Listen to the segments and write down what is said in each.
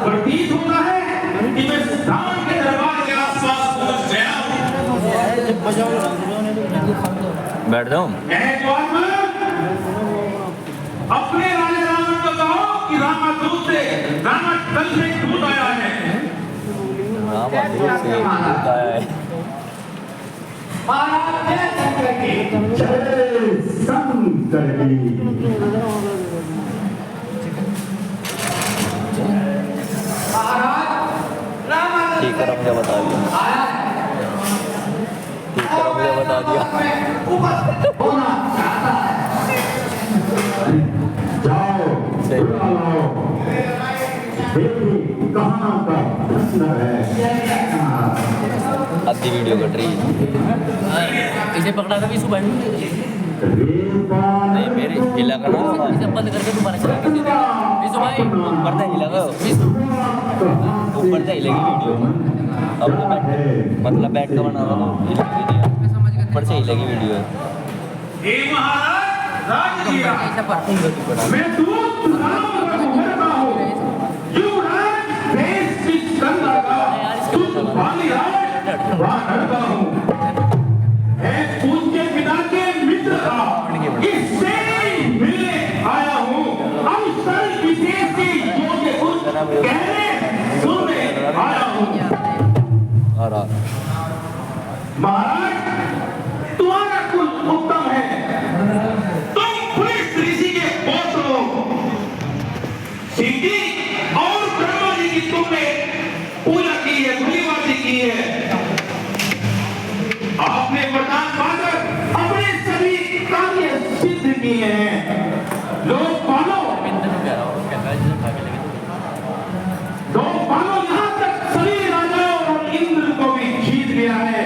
प्रतीत होता है कि मैं राम के दरबार के आसपास पहुंच गया हूं। बैठ जाऊं। अपने राजा रावण को कहो कि रामादूत से रामातल से दूत आया है। रामादूत से दूत आया है। जय शंकर की। ठीक है, मुझे बता दिया। ठीक है, मुझे बता दिया। जाओ कहाँ का प्रश्न है। आधी वीडियो कट रही है। इसे पकड़ा था भी सुबह नहीं, मेरे हिला का नाम इसे बंद करके दोबारा चला के भाई ऊपर से हिला का ऊपर से हिलेगी वीडियो। अब तो मतलब बैठ का बना रहा था ऊपर से हिलेगी वीडियो। हे महाराज राजगिरा मैं दूत नाम रघुवरता हूँ। युवराज देश की गंगा का दूत बालीराज वानरता हूँ। मैं पूज्य पिता के मित्र का इससे मिलने आया हूँ। अवसर विशेष की योग्य कुछ कहने सुनने आया हूँ। महाराज तुम्हारा कुल उत्तम है। तुम पुलिस ऋषि के पौत्र हो। सीधी और ब्रह्मा जी की तुमने पूजा की है, धुलीबाजी की है। आपने वरदान पाकर अपने सभी कार्य सिद्ध किए हैं। लोकपालों यहाँ तक सभी राजाओं और इंद्र को भी जीत लिया है।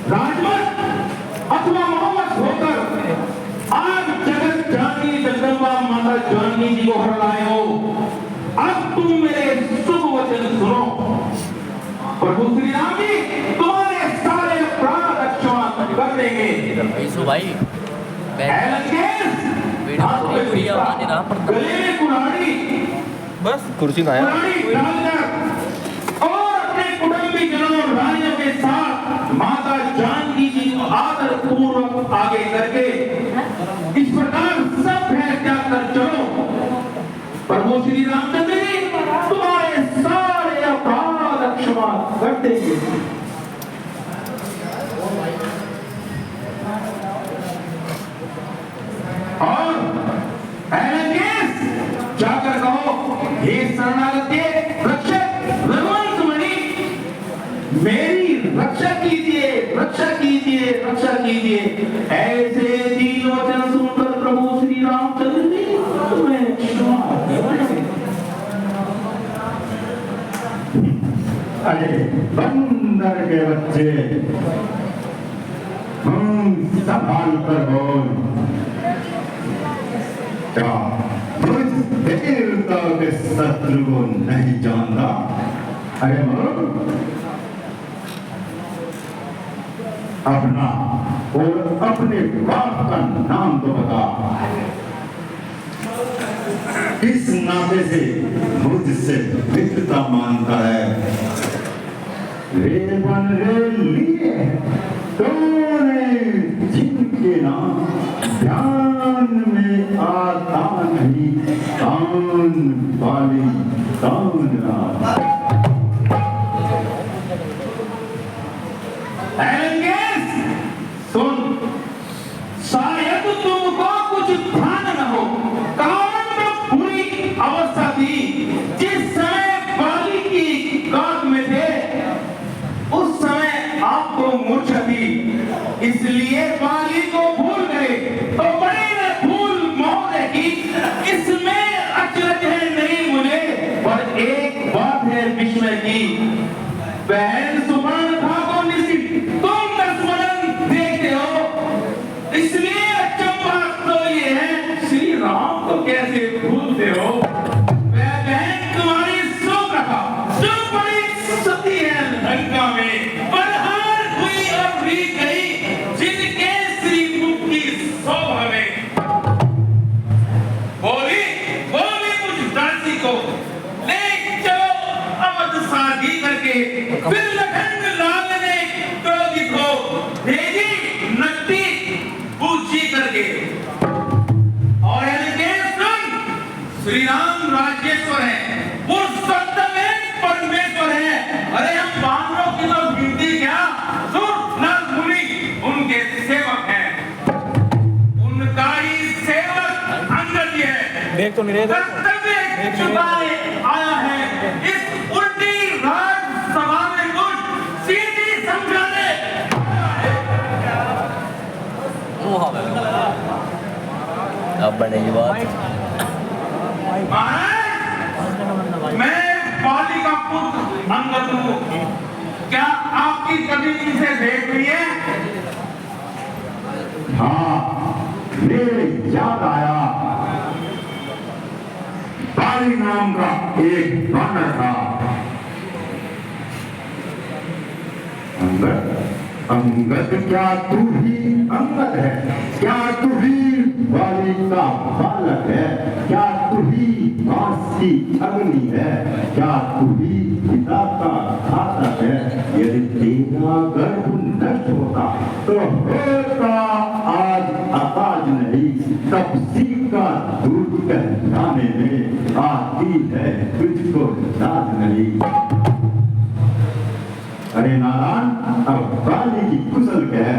राजमत अथवा मोहम्मद होकर आज जगत जानकी जगदम्बा माता जानकी जी को हर लाए हो। अब तुम मेरे शुभ वचन सुनो। प्रभु श्री राम जी तुम्हारे सारे अपराध क्षमा कर देंगे। भाई बस कुर्सी ना और अपने कुटुंबी जनों और रानियों के साथ माता जानकी जी को आदर पूर्वक आगे करके इस प्रकार सब है त्याग कर चलो। प्रभु श्री रामचंद्र जी तुम्हारे सारे अपराध क्षमा कर देंगे। और जाकर कहो हे शरणागत के रक्षक रघुवंश मणि मेरी रक्षा कीजिए, रक्षा कीजिए, रक्षा कीजिए। ऐसे तीन वचन सुनकर प्रभु श्री रामचंद्र जी तुम्हें क्षमा करेंगे। अरे बंदर के बच्चे संभाल कर बोल। क्या तुझ देवता के शत्रु को नहीं जानता? अरे बोल अपना और अपने बाप का नाम तो बता। किस नाते से मुझसे मित्रता मानता है? रे बन रे लिए तूने जिनके नाम ध्यान में आता नहीं, कान वाली कान राम। सुन, शायद तुमको कुछ ध्यान न हो। कान में बुरी अवस्था थी जिस समय बाली की गोद में थे, उस समय आपको मूर्छा थी, इसलिए बाली को भूल गए। तो बड़े ने भूल महोदय की, इसमें अचरज है नहीं मुझे, पर एक बात है विस्मय की। बहन सुपर्णखा को तुम दसमलन देखते हो, इसलिए अचंभा तो ये है श्री राम को कैसे भूलते हो। बहन तुम्हारी सुप्रभा जो बड़ी सती है लंका में, बलहार हुई और भी गई जिनके श्री मुख की शोभा में। फिर लखन लाल ने क्रोधित हो भेजी नट्टी पूछी करके और इनके सुन श्री राम राजेश्वर है, वो सत्य में परमेश्वर है। अरे हम बानरों की तो गिनती क्या, सुन नर मुनि उनके सेवक हैं, उनका ही सेवक अंगद ही है। देख तो नहीं रहे कर्तव्य छुपाए आया है इस उल्टी राजसभा में कुछ सीधी समझाने। अब बनेगी बात। महाराज मैं बाली का पुत्र अंगद हूँ, क्या आपकी कभी इनसे भेंट हुई है? हाँ, मेरे याद आया। बाली नाम का एक बानर था। अंगद, अंगद क्या तू ही अंगद है? क्या तू ही बाली का बालक है? क्या तू ही बांस की अग्नि है? क्या तू ही पिता का घातक है? यदि तेरा गर्भ नष्ट होता तो होता आज आकाश नहीं, तब का दूध कहलाने में आती है तुझको याद नहीं। अरे नारायण, अब बाली की कुशल कह,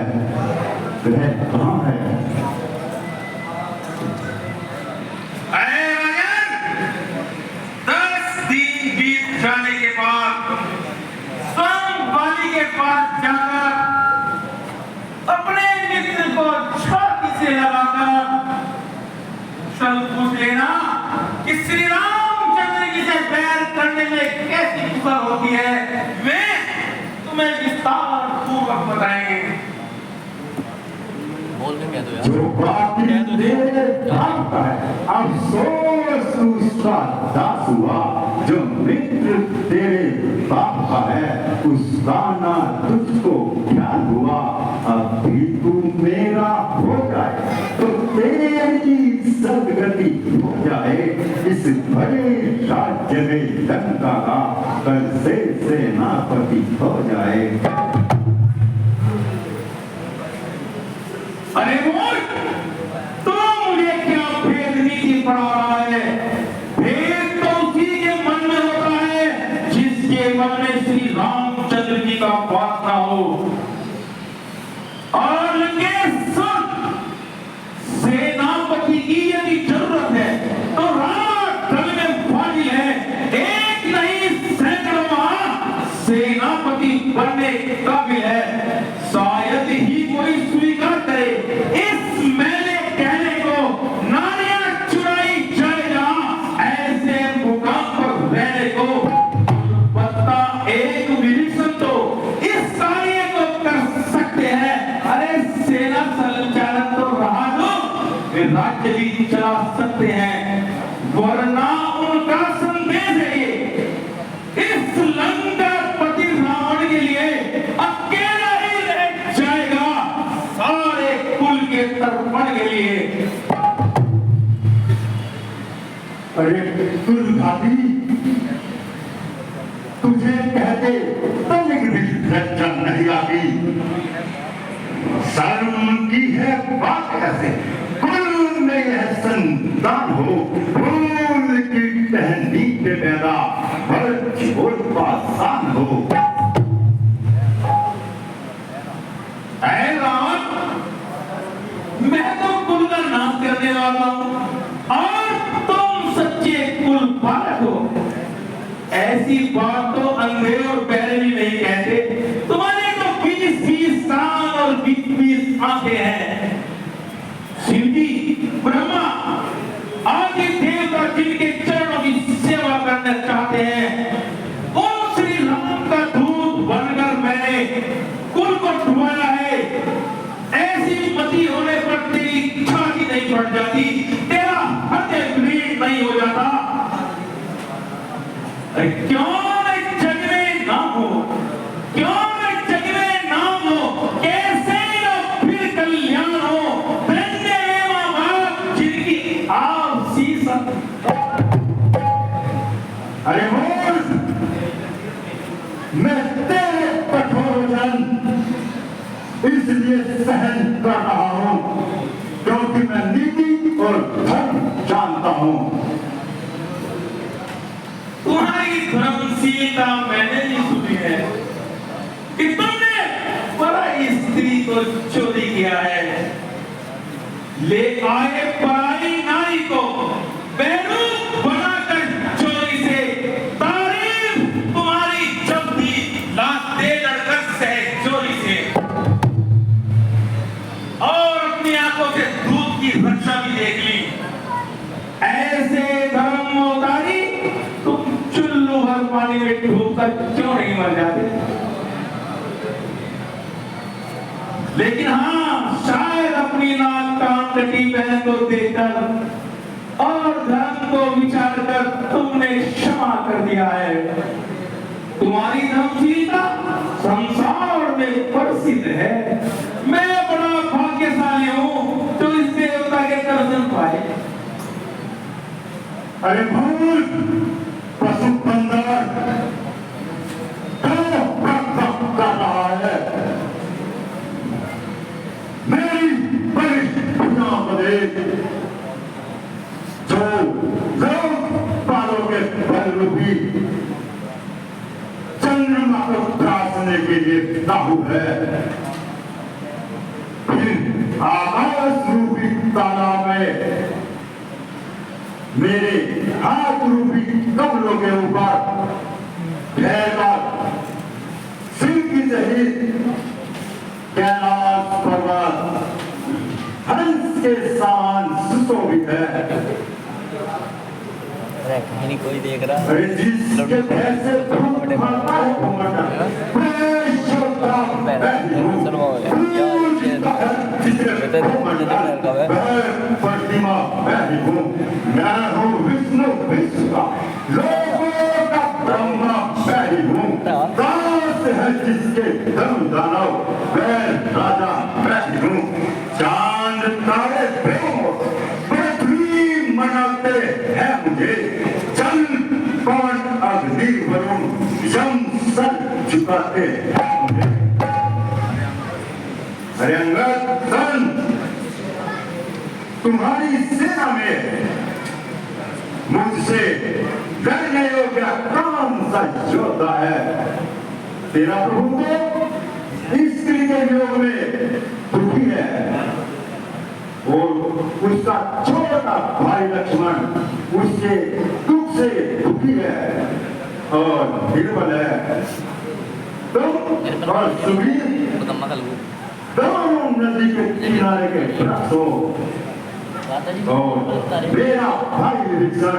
ग्रह कहाँ है? अरे राजन, 10 दिन बीत जाने के बाद स्वयं बाली के पास जाकर अपने मित्र को छाती से लगाकर चल पूछ लेना कि श्री रामचंद्र जी से बैर करने में कैसी कुशल होती है, वे तुम्हें विस्तार पूर्वक बताएंगे। बोल के कह दो यार। जो बाकी तेरे भागता है, अफसोस उसका दास हुआ। जो मित्र तेरे बाप का है, उसका ना तुझको ख्याल हुआ। अब भी तू मेरा हो जाए तो तेरी सदगति हो जाए। इस बड़े राज्य में लंका का कल से सेनापति हो जाए। अरे मूर्ख, तू मुझे क्या भेद नीति पढ़ा रहा है? भेद तो उसी के मन में होता है जिसके मन में श्री रामचंद्र जी का वासना हो। और लंकेश सुन, सेनापति की यदि जरूरत है तो रण में फाजिल है, एक नहीं सैकड़ों सेनापति बनने काबिल है। शायद ही कोई स्वीकार करे इस मैंने कहने को, नारियां चुराई जाए जहां ऐसे मुकाम पर रहने को। पत्ता एक विभीषण तो इस कार्य को कर सकते हैं। अरे सेना संचालन तो रहा दो, वे राज्य भी चला सकते हैं, वरना उनका संदेश है ये, इस लंका पति रावण के लिए अकेला ही रह जाएगा, सारे कुल के तर्पण के लिए। अरे दुर्भागी, तुझे कहते तनिक भी लज्जा नहीं आती? शर्म की है बात कैसे? कुल में यह संतान हो, फूल की टहनी पे पैदा, पर छोट पासान हो। ऐ रावण, मैं तो कुल का नाश करने वाला हूं और तुम सच्चे कुल पालक हो। ऐसी बात तो अंधे और बहरे भी नहीं कहते। तुम्हारे तो 20-20 कान और 20-20 आंखें हैं। शिवजी, ब्रह्मा आदि देवता जिनके चरणों की सेवा करना चाहते हैं, उन श्री राम का दूत बनकर मैंने कुल को डुबाया है। ऐसी मति होने पर तेरी छाती नहीं फट जाती, तेरा हृदय पीड़ नहीं हो जाता। अरे क्यों मैं जग में नाम हो, क्यों मैं जग में नाम हो, कैसे न फिर कल्याण हो, धन्य है मां बाप जिनकी आप शीश। अरे मूर्ख, मैं तेरे इसलिए सहन कर रहा हूं क्योंकि मैं नीति और धर्म जानता हूं। तुम्हारी धर्मशीलता मैंने नहीं सुनी है कि तुमने पराई स्त्री को चोरी किया है। ले आए पराई नारी को बेरूप बनाकर चोरी से, तारीफ तुम्हारी जब भी लात दे लड़कर सह चोरी से, और अपनी आंखों से दूध की रक्षा भी देख ली। ऐसे धर्म उतारी तुम चुल्लू भर पानी में डूबकर क्यों नहीं मर जाते? लेकिन हाँ, शायद अपनी नाक कान कटी बहन को देखकर और धर्म को विचार कर तुमने क्षमा कर दिया है। तुम्हारी धर्मशीलता संसार में प्रसिद्ध है। मैं बड़ा भाग्यशाली हूँ जो इस देवता के दर्शन पाए। अरे भूल पशु बंदर क्यों कर रहा है? मेरी बड़ी बिना बदे जो लोग बालों के बल रूपी चंद्रमा को त्रासने के लिए राहु है, फिर आकाश रूपी तालाब में मेरे हाथ रूपी कमलों के ऊपर ठहरकर सिंह की सहित कैलाश पर्वत हंस के समान सुशोभित है। अरे कहीं नहीं कोई देख रहा। अरे जिसके पैर से धूप मारता है घुमटा, मैं श्रद्धा बैठी हूँ। प्रतिमा बैठी हूँ। मैं हूँ विष्णु विश्व का, लोगों का ब्रह्मा बैठी हूँ। दास है जिसके धर्म दानव, वह राजा बैठी हूँ। चांद तारे पृथ्वी मनाते हैं मुझे, जल पवन अग्नि वरुण यम सर झुकाते हैं मुझे। अरे अंगद सन, तुम्हारी सेना में मुझसे लड़ने योग्य कौन सा योद्धा है? तेरा प्रभु तो स्त्री के योग में दुखी है और उसका छोटा भाई लक्ष्मण उसके दुख से दुखी है और निर्बल है। तुम और सुग्रीव दोनों नदी के किनारे के वृक्ष हो और मेरा भाई विभीषण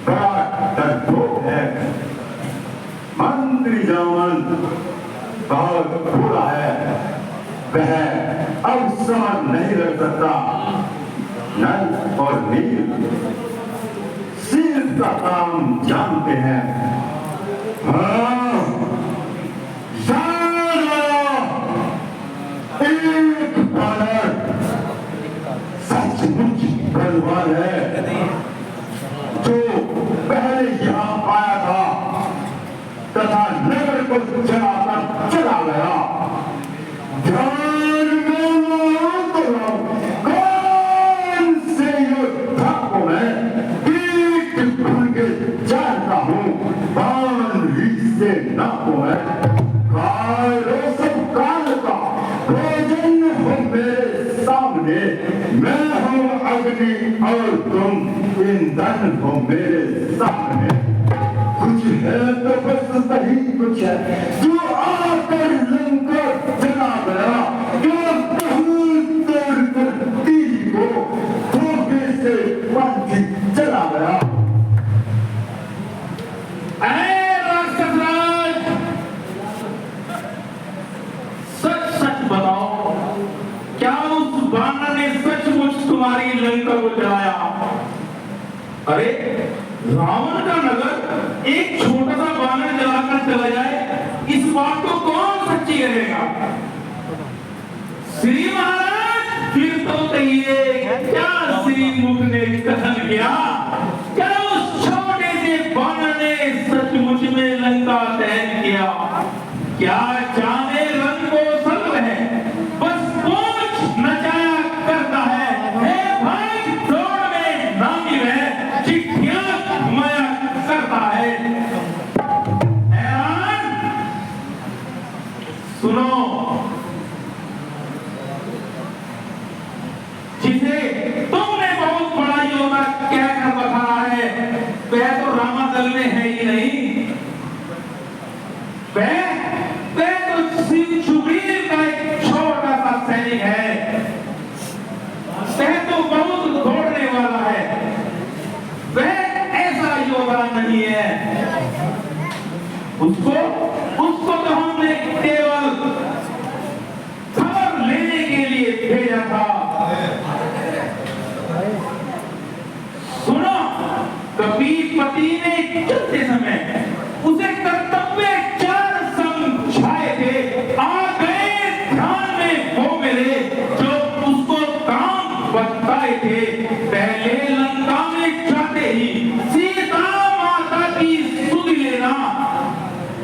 बड़ा डरपोक है। मंत्री जामन बहुत बुरा है, वह अब समझ नहीं रख सकता। नल और नील सिर का काम जानते हैं। हाँ, एक बालक सचमुच बलवान है जो पहले यहाँ आया था तथा नगर को जलाकर चला गया। ध्यान में कौन से योद्धा को मैं पीठ भूल के जानता हूँ, बाण से ना को है। काल का भोजन हो मेरे सामने, मैं हूँ अग्नि और तुम ईंधन हो मेरे सामने। कुछ है तो बस सही कुछ है जो आकर लंका जला गया, जो बहुत तोड़कर तीर को धोखे से पंछी चला गया। बताओ, क्या उस बानर ने सचमुच तुम्हारी लंका को जलाया? अरे रावण का नगर एक छोटा सा बानर जलाकर चला जाए, इस बात को कौन सच्ची करेगा? श्री महाराज फिर तो कहिए, क्या श्री मुख ने कथन किया? क्या उस छोटे से बानर ने सचमुच में लंका दहन किया? क्या जाने रंग को सल्व है वह तो रामादल में है ही नहीं, वह तो सिर्फ सुग्रीव का एक छोटा सा सैनिक है, वह तो बहुत दौड़ने वाला है, वह ऐसा योद्धा नहीं है। उसको तो हमने केवल खबर लेने के लिए भेजा था। सुनो, कपीपति ने चलते समय उसे कर्तव्य 4 समझाए थे, आ गए ध्यान में वो मेरे जो उसको काम बताए थे। पहले लंका में जाते ही सीता माता की सुध लेना,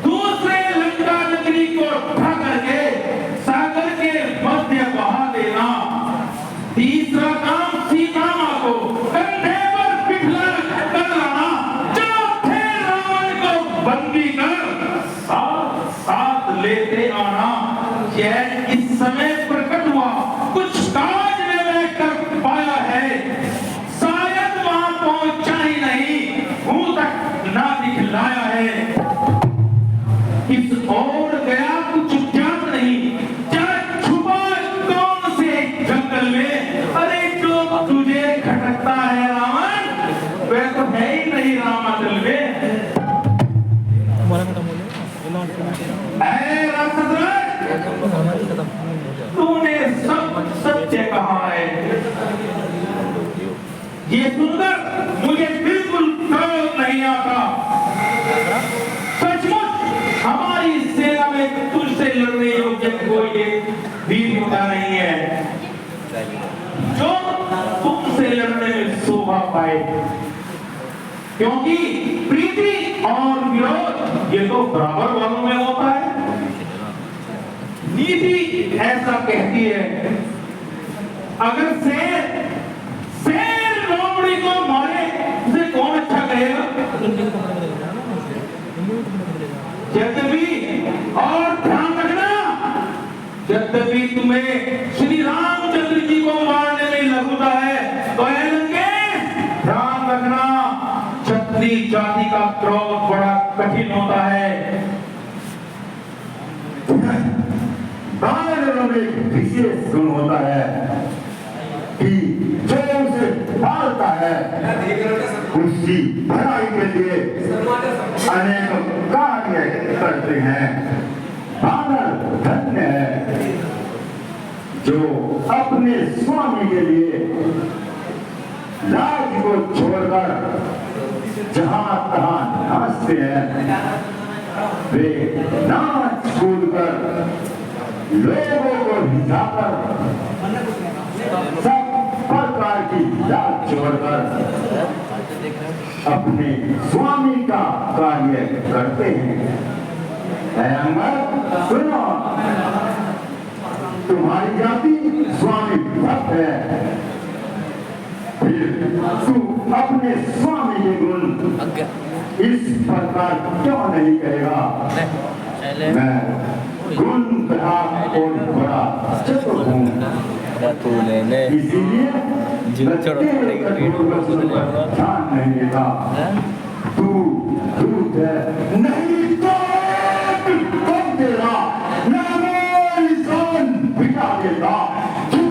दूसरे लंका नगरी को ढक करके सागर के मध्य बहा देना, तीसरा काम सीता मां को कंधे पर बिठा कर लाना, चौथे रावण को बंदी कर साथ लेते आना। यह इस समय प्रकट हुआ, कुछ काज में मैं कर पाया है, शायद वहां पहुंचा ही नहीं, मुंह तक ना दिखलाया है। इस ओर गया कुछ ज्ञात नहीं, क्या छुपा कौन से जंगल में। अरे जो तुझे खटकता है रावण, वह तो है ही नहीं रामादल में। ऐ राक्षसराज, तूने सब सत्य कहा है। ये सुनकर मुझे बिल्कुल क्रोध नहीं आता। सचमुच हमारी सेना में तुझसे लड़ने योग्य कोई वीर होता नहीं है जो तुमसे लड़ने में शोभा पाए, क्योंकि प्रीति और विरोध ये तो बराबर वालों में होता है। नीति ऐसा कहती है, अगर शेर लोमड़ी को मारे उसे कौन अच्छा कहेगा। यद्यपि और ध्यान रखना, यद्यपि तुम्हें श्री रामचंद्र जी को मारने में लगता है तो ध्यान रखना, क्षत्रिय जाति का क्रोध बड़ा कठिन होता है। दानवों में एक विशेष गुण होता है कि जो उसे पालता है उसकी भलाई के लिए अनेक कार्य करते हैं। बानर धन्य है जो अपने स्वामी के लिए राज को छोड़कर जहां तहां नाचते हैं, वे नाच कूद कर लोगों को हिलाकर सब प्रकार की याद छोड़कर अपने स्वामी का कार्य करते हैं। सुनो, तुम्हारी जाति स्वामी भक्त है, फिर तू अपने स्वामी के गुण इस प्रकार क्यों नहीं कहेगा। मैं गुण और बड़ा चतुर हूँ, इसीलिए ध्यान नहीं देता। तू दूध है नहीं तो कब देगा, नामों बिठा देगा। जो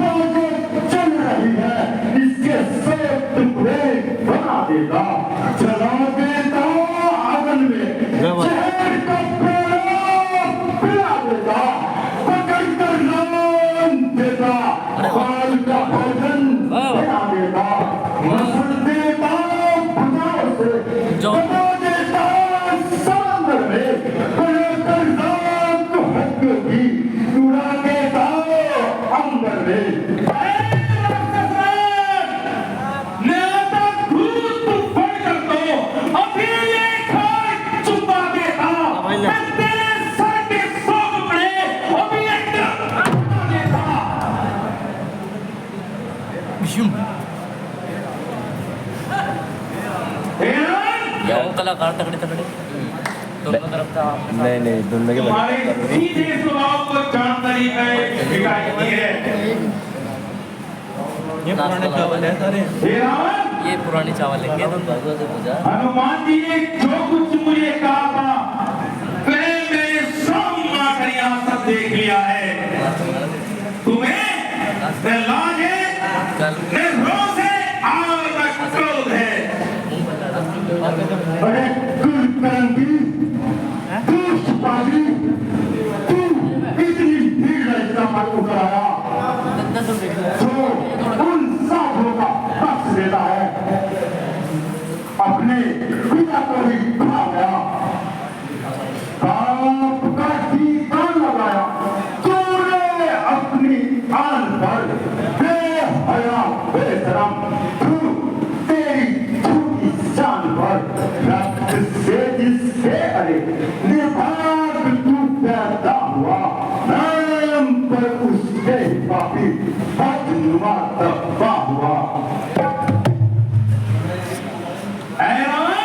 चल रही है इसके सब टुकड़े बना देगा, चला देता आंगन में शहर का पिला देगा, पकड़ कर नाम देगा, बाल का भोजन बना देगा, मसल देता भुजाओं से, बना देता समंदर में, बनाकर रात हक भी उड़ा देता अंबर में। कलाकार तगड़े तगड़े दोनों तरफ था। नहीं दोनों के हमारे सीधे स्वभाव को जानकारी में दिखाई दी है। ये पुराने चावल है सारे। हे रावण, ये पुराने चावल है। तुम भगवान से पूछा हनुमान जी ने जो कुछ मुझे कहा था मैंने सब माकर यहाँ सब देख लिया है। तुम्हें न लाज है न रोष है और न क्रोध है। अरे कुलकर्णी, तू सिपाही, तू इतनी भीड़ है इतना पर उतर आया जो उन साधुओं का पक्ष लेता है, अपने पिता को भी खा गया, बाप का टीका लगाया, तूने अपनी आन पर बेहया बेशरम तू तेरी झूठी शान पर रक्त से जिससे अरे निर्भाग तू पैदा हुआ, नाम पर उसके पापी बदनुमा दबा हुआ। ऐ रावण,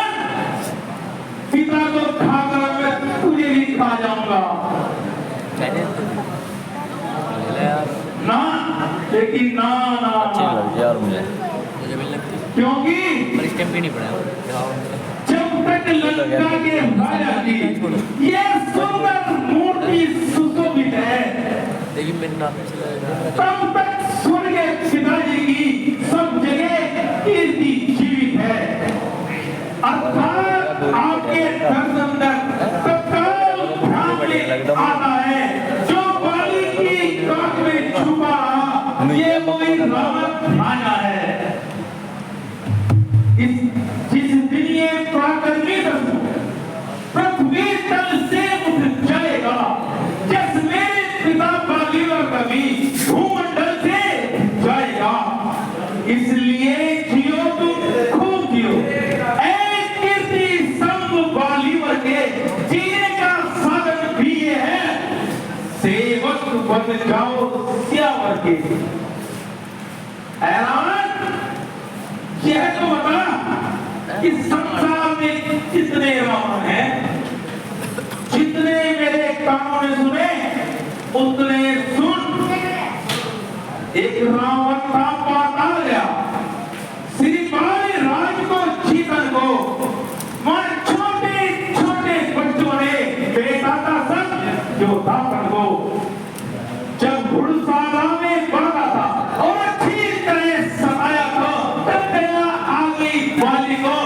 पिता को खाकर मैं तुझे भी खा जाऊंगा। ना, लेकिन ना ना अच्छी ना, लग यार मुझे। मुझे भी लगती है क्योंकि पर स्टेप भी नहीं पड़ा। जब तक लंका के राजा की ये सुंदर मूर्ति सुशोभित है, लेकिन मेरे नाम से तब तक स्वर्ग के पिताजी की सब जगह कीर्ति जीवित है। अर्थात आपके दर्शन तक तत्काल ध्यान में आता है जो बाली की काट में छुपा रहा, ये वही रावण आया है। जिस दिन ये प्राकर्मी पृथ्वी तल से उठ जाएगा, जिस मेरे पिता बालीवर कभी भूमंडल से जाएगा, इसलिए जियो तुम खूब जियो। कीर्ति संग बालीवर के जीने का साधन भी ये है, सेवक बन जाओ सियावर के। यह तो बता कि संसार में कितने रावण हैं, जितने मेरे कानों ने सुने उतने सुन। एक रावण था पाताल गया, श्रीपाली राज को जीतन को मन छोटे छोटे बच्चों ने बेटा था सब जो था को जब घुड़साला में बढ़ा था और अच्छी तरह सताया तो तब गया आ गई बाली को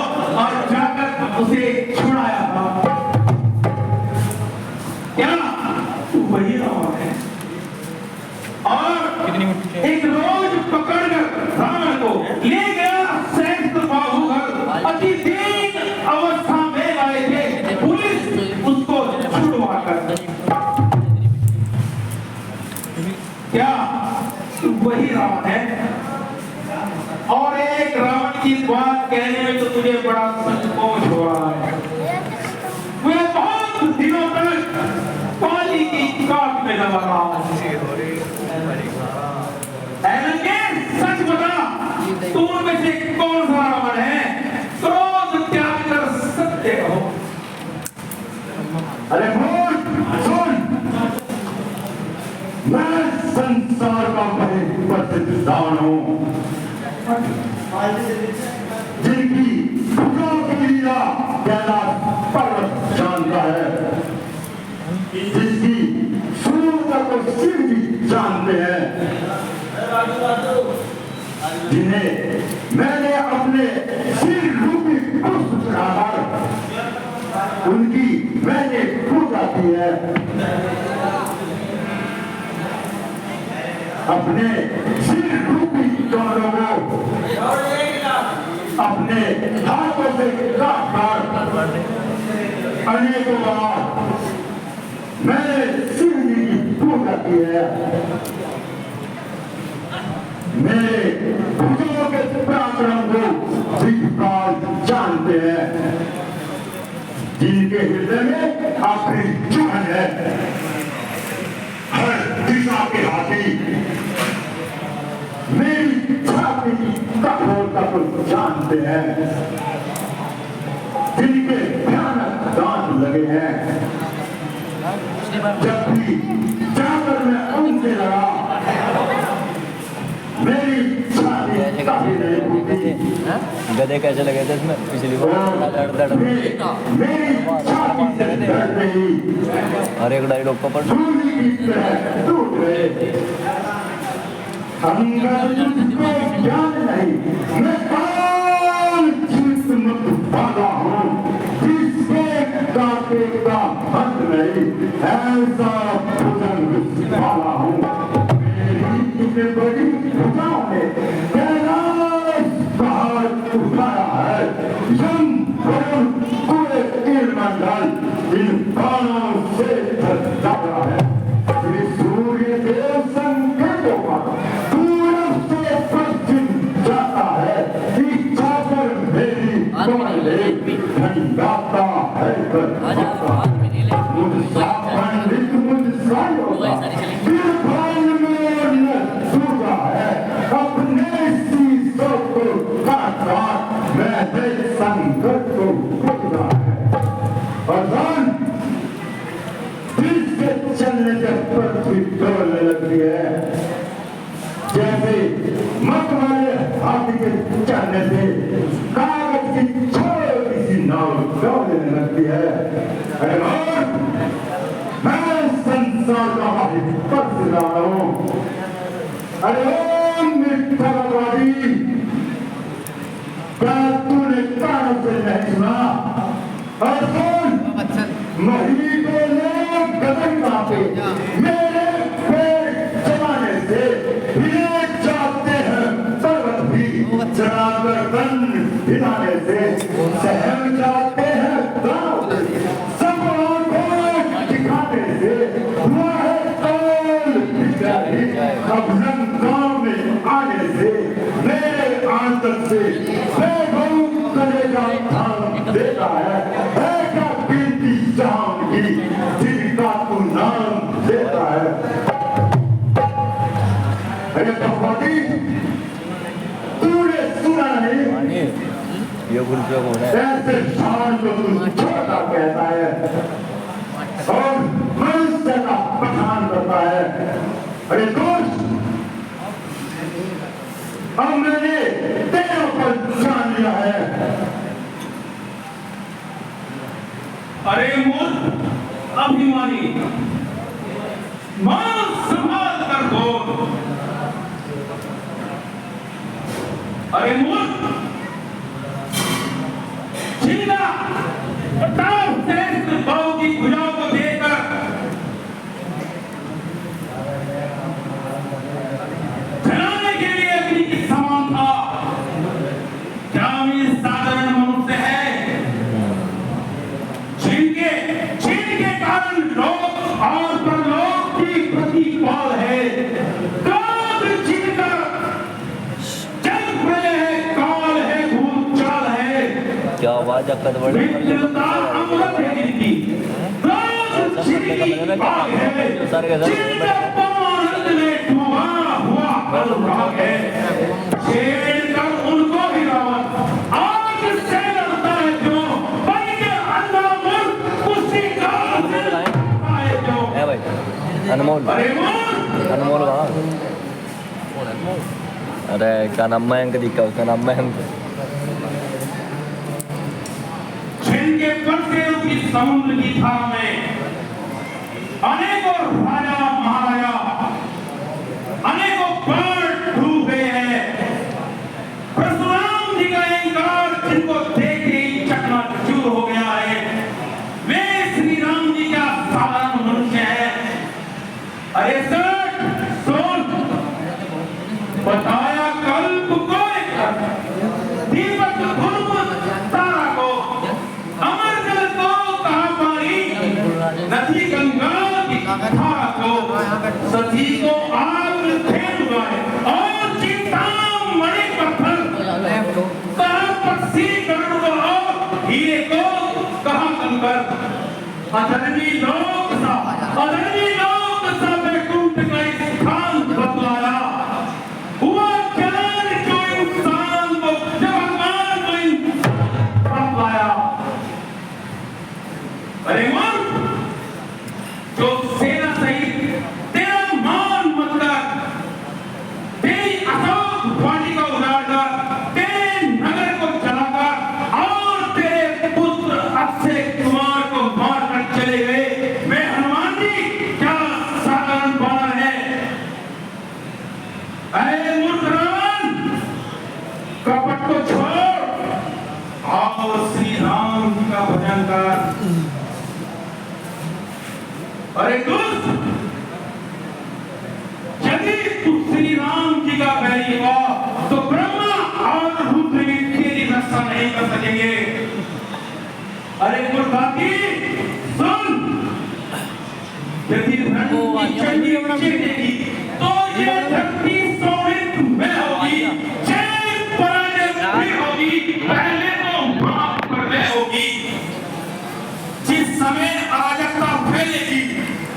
और जाकर उसे छुड़ाया था। क्या तू वही रावण है? और एक रोज पकड़कर रावण को ले गया सहस्त्र बाहुबल, अति दीन अवस्था में आए थे, पुलिस उसको छुड़वा कर। क्या तू वही रावण है? और एक रावण की बात कहने में तो तुझे बड़ा संकोच हो रहा है। मैं बहुत दिनों तक पाली की काट में लगा रहा हूं। सच बता, तू उनमें से कौन सा रावण है? क्रोध त्याग कर सत्य कहो। अरे बोल, सुन, मैं संसार का प्रसिद्ध रावण हूँ, जिनकी भुजों की लीला कैलाश पर्वत जानता है, जिसकी सूरता को शिव भी जानते हैं, जिन्हें मैंने अपने सिर रूपी पुष्प चढ़ाकर उनकी मैंने पूजा की है। अपने सिर रूपी चौरों को अपने हाथों से काट अनेकों बार मैंने शिव जी की पूजा की है। मेरे भुजों के पराक्रम को दिग्पाल जानते हैं, जिनके हृदय में आखिरी जान है। हर दिशा के हाथी मेरी छाती की कठोरता को जानते हैं, जिनके भयानक दांत लगे हैं। जब भी जाकर मैं उनसे लड़ा, मेरी छाती भी नहीं टूटी। गधे कैसे लगे थे इसमें पिछली बार दड़ मेरी छाती से डर रही हर एक डायलॉग को पढ़ धूली की तरह टूट गए। अंदर तुझको ज्ञान नहीं, मैं कौन जीत मुक्त भागा हूँ, जिसके कांटे का बंद नहीं, ऐसा भुजंग वाला हूँ। मेरी बड़ी भुजाओं ने कैलाश पहाड़ उठाया है, यम वरुण पूरे मंडल इन बाणों से डाला है। श्री सूर्य देव संकेतों का पूरब से पश्चिम जाता है, इच्छा पर मेरी कमलें ठंडाता है पंडित मुझसायों का निर्भय में न सूझा है, अपने शीशों को काट काट मैं संकट को खोजा है। और दिल से चलने जब पृथ्वी डोलने लगती है, जैसे मखमल हाथी के चलने से कागज की छोटी सी नाव डोलने लगती है। अरे मैं संसार का हाथी पर से जा रहा हूँ। अरे ओ मिथ्यावादी, क्या तूने कानों से नहीं सुना? और सुन, महीनों लोग गगन कांपे मेरे पेट जमाने से हिले जाते हैं, पर्वत भी जरा गर्दन हिलाने से सहम जाते हैं गाँव, सब आंखों दिखाने से हुआ है तौल बिचारी, अब लंकाओं में आने से मेरे आंतक से बेभूत कलेजा थाम देता है क्या कीर्ति जान की जिनका तू नाम देता है। अरे भगवती, तूने सुना नहीं ये गुलपिया कौन है? ऐसे शान को तू छोटा कहता है और मनुष्य का पठान करता है। अरे दोस्त, अब मैंने तेरे ऊपर जान लिया है। अरे मूर्ख अभिमानी, मान संभाल कर बोल। अरे मूर्ख जिंदा प्रताप श्रेष्ठ बाहु की भुजाओं को देखकर जलाने के लिए अग्नि की समान था, क्या ये साधारण मनुष्य है जिनके कारण लोक और परलोक की प्रतिपाल है, क्रोध जिनका जल प्रलय है, काल है, भूचाल है, क्या आवाज अकड़ बड़े विद्युता अमृत है जिनकी, क्रोध जिनकी आग है, जिनका पानंद में डूबा हुआ अनुराग है, छेड़ कर उनको ही रावण आग से लड़ता है जो, बन के अंधा मूर्ख उसी काल से आए जो। है भाई अनमोल, अरे मूर्ख, अनमोल वहाँ। अरे क्या नाम मयंक दिखा, उसका नाम मयंक। जिनके परसेव की समुद्र की धारा में अनेकों राजा महाराजा, अनेकों बाढ़ डूबे हैं, परशुराम जी का अहंकार जिनको देखते ही चकनाचूर हो गया है, वे श्री राम जी का साधारण मनुष्य है। अरे सर सुन, बताया कल्प को दीपक ध्रुव तारा को, अमर जल को कहा पानी, नदी गंगा की धारा को, सती को आग धेनु गाय, और चिंतामणि पत्थर कहा पक्षी गरुड़ और हीरे को कहा कंकर, अधर्मी लोक सा बैकुंठ का स्थान बतलाया, हुआ ज्ञान जो इंसान को, जब भगवान को इंसान बतलाया। अरे मूर्ख, जो सेना सहित तेरा मान मत कर, तेरी अशोक वाटिका उजाड़ कर कपट को छोड़, आओ श्री राम जी का भजन कर। अरे दुष्ट, यदि तू श्री राम जी का बैरी हुआ तो ब्रह्मा और रुद्र भी तेरी रक्षा नहीं कर सकेंगे। अरे गुरबाकी सुन, यदि चंडी चेतेगी तो ये धरती सोमित में होगी, जय पराजय में होगी, पहले तो माफ कर दे होगी। जिस समय अराजकता फैलेगी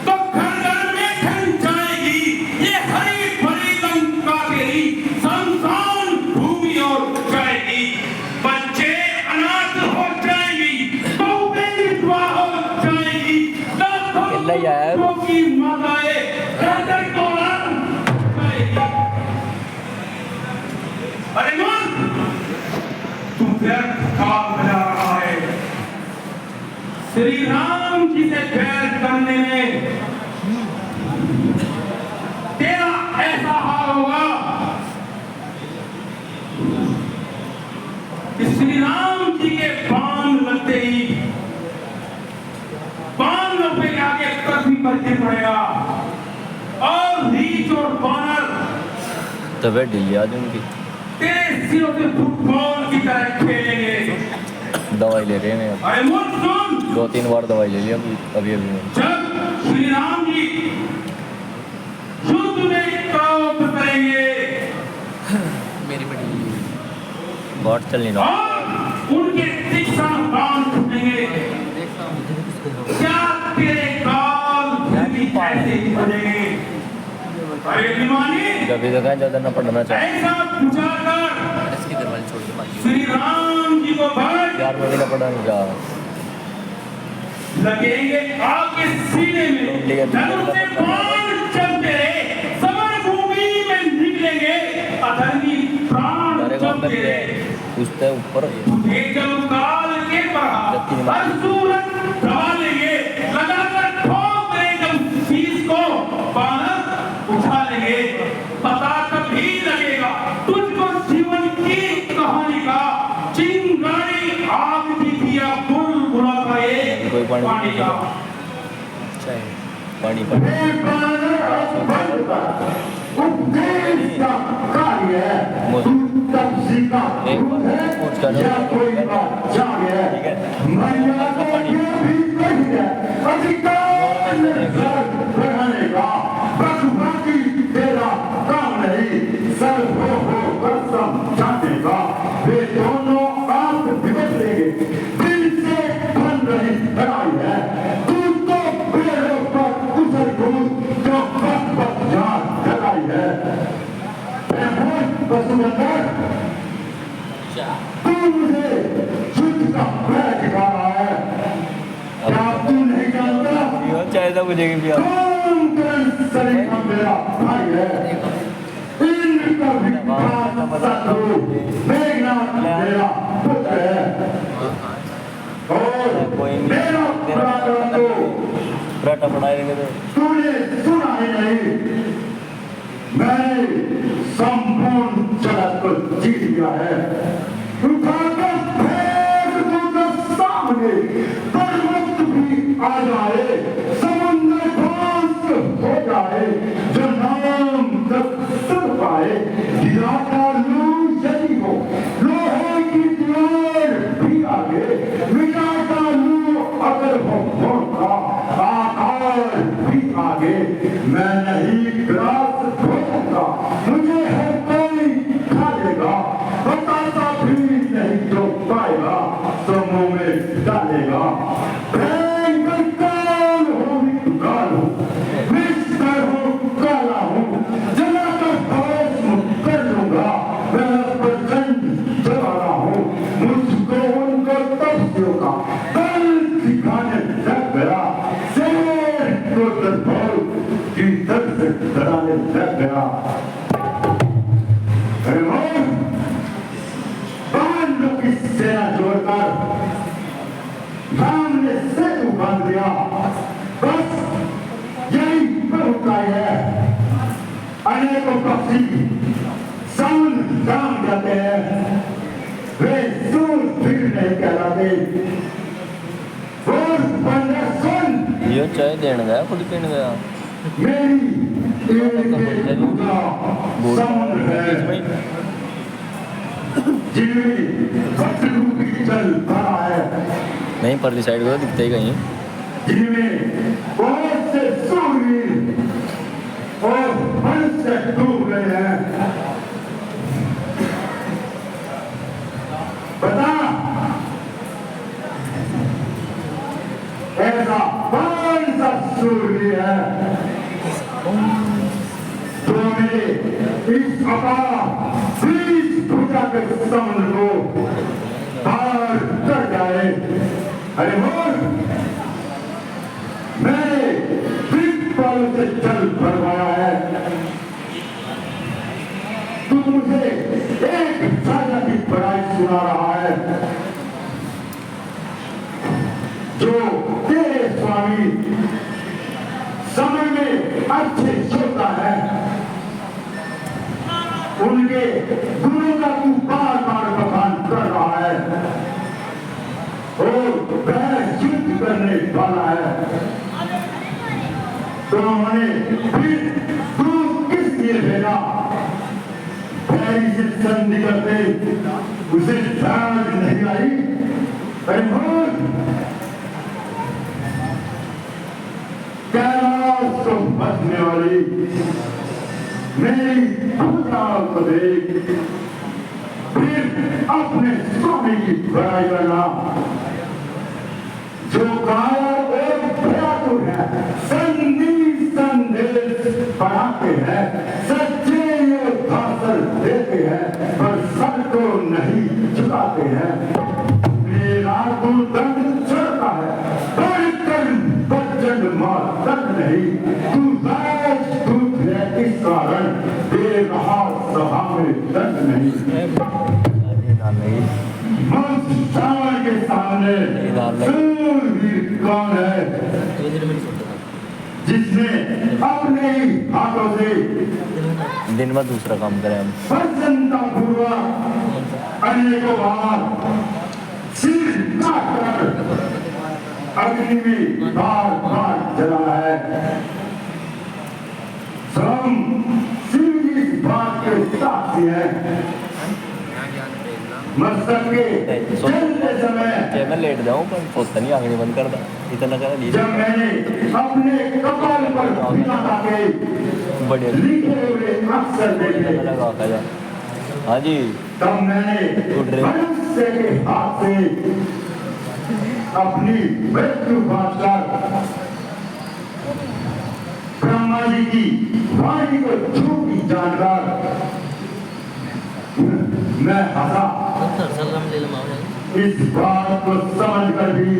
तो घर घर में घन जाएगी ये हरी भरी लंका तेरी संसान भूमि और जाएगी। बच्चे अनाथ हो जाएंगी, बहुतें विधवा हो जाएगी, लाखों की माताएं घर घर दौरान जाएगी। अरे मन, तू व्यर्थ काम बजा रहा है। श्री राम जी से बैर करने में तेरा ऐसा हाल होगा कि श्री राम जी के बाण लगते ही बाण पे आगे कभी बढ़ते पड़ेगा और रीछ और बानर तबीयत ढीली आज उनकी, तेरे सिरों से फुटबॉल की तरह खेलेंगे। दवाई ले रहे हैं। अरे मुझ सुन, 2-3 बार दवाई ले लिया अभी जब श्री राम जी युद्ध में क्रोध करेंगे मेरी बड़ी बहुत चल नहीं रहा। और उनके तीक्ष्ण बाण छूटेंगे, क्या तेरे काल भी ऐसे ही बनेंगे। अरे दीवानी, कभी देखा ज्यादा न पढ़ना चाहिए। ऐसा पूछा कर इसकी दरवाजे छोड़ के बाकी श्री राम जी को भर 4 महीने का पढ़ा नहीं जा लगेंगे आपके सीने में, धनुष से बाण चलते रहे, समर भूमि में निकलेंगे, अधर्मी प्राण चलते रहे। उसके ऊपर तुझे जब काल के पड़ा असुरन दबा लेंगे, लगाकर ठोक देंगे जब शीश को, बाणर उठा लेंगे। पता कभी लगेगा तुझको जीवन की कहानी का, चिंगारी आग की दिया बुलबुला का ये कोई पानी का। पानी उपदेश का कार्य है, तब सीखा या कोई बात जागे, मर्यादा के भी नहीं है, अधिकार में सर बढ़ाने का, बाकी तेरा काम नहीं, सर हो कर समझाने का। वे दोनों आप बिगड़ेंगे, दिल से बन रही लड़ाई है, तू तो पेड़ों पर उतर कूद जो बस जान लड़ाई है। पशुमंदर, तू मुझे युद्ध का बैर दिखा रहा है, क्या तू नहीं जानता? चाहे था मुझे भी कौन शरीर का मेरा भाई है, इनका विख्यात शत्रु मेघनाथ मेरा पुत्र है, और मेरा पराक्रम तो पराठा बनाएंगे तो तूने सुना ही नहीं। मैंने संपूर्ण जगत को जीत लिया है, उठाकर फेंक दूंगा सामने, पर्वत भी आ जाए, समुद्र ध्वस्त हो जाए, जो नाम तक सुन पाए, गिराता लू यदि हो, लोहे की दीवार भी आगे, मिटाता लू अगर हो मोटा, आकार भी आगे, मैं नहीं ग्रास ढूंढूंगा, मुझे है कोई खा लेगा, बताता भी नहीं जो पाएगा, तो मुंह में डालेगा। भयंकर काल हो काल हो, विस्तर हो काला हूँ, जलाकर भस्म कर लूंगा, मैं प्रचंड जवाना हूँ, मुझको उनको तपस्यों का कल सिखाने लग गया, शेर को दरबार की दर्द से डराने लग गया। बांधो की सेना जोड़कर राम ने सेतु बांध दिया, बस यही बहुताय है। अनेकों पक्षी साउंड काम जाते हैं, वे सूर फिर नहीं कहलाते। और बंदा सुन, ये चाय देने गया खुद पीने गया मेरी एक दूसरा समुद्र है जिनमें कटरूपी जल भरा है, नहीं परली साइड को दिखते ही कहीं जिनमें बहुत से सूरवीर और हंस से डूब गए हैं। बता ऐसा कौन सा सूरवीर है जो मेरे इस अपार 20 भुजा के समुद्र को पार कर जाए। अरे बोल, मैंने पालों से जल भरवाया है, तू मुझे एक साजा की पढ़ाई सुना रहा है जो तेरे स्वामी समय में अच्छे सोता है, उनके गुरु का तू बार बार बखान कर रहा है और वह युद्ध करने वाला है। तो उन्होंने फिर तू किस लिए भेजा? पैरी से संधि करते उसे समझ नहीं आई। कैलाश को बचने वाली मेरी पूजा को देख, फिर अपने स्वामी की बड़ाई करना जो गाया और भयातुर है, संदेश बढ़ाते हैं, सच्चे भाषण देते हैं पर सर को नहीं झुकाते हैं। मेरा तो दंड चढ़ता है बढ़कर प्रचंड मार तक नहीं, तू राजदूत है इस कारण दे रहा सभा में दंड नहीं। मंच के सामने सूरवीर कौन है जिसने अपने ही हाथों से दिन में दूसरा काम करें हम प्रसन्नता पूर्वक अनेकों बार सिर काटकर अग्नि में बार बार जला है। हम सिर्फ इस बात के साक्षी हैं मस्तक के चलते समय मैं लेट जाऊँ पर सोचता नहीं आगे बंद कर दा इतना कर ली जब मैंने अपने कपाल पर बिना ताके बढ़िया लिखे हुए अक्षर देखे लगा जा। हाँ जी तब मैंने मनुष्य के हाथ से अपनी मृत्यु बांटकर ब्रह्मा जी की वाणी को झूठी जानकर मैं हंसा। इस बात को समझ कर भी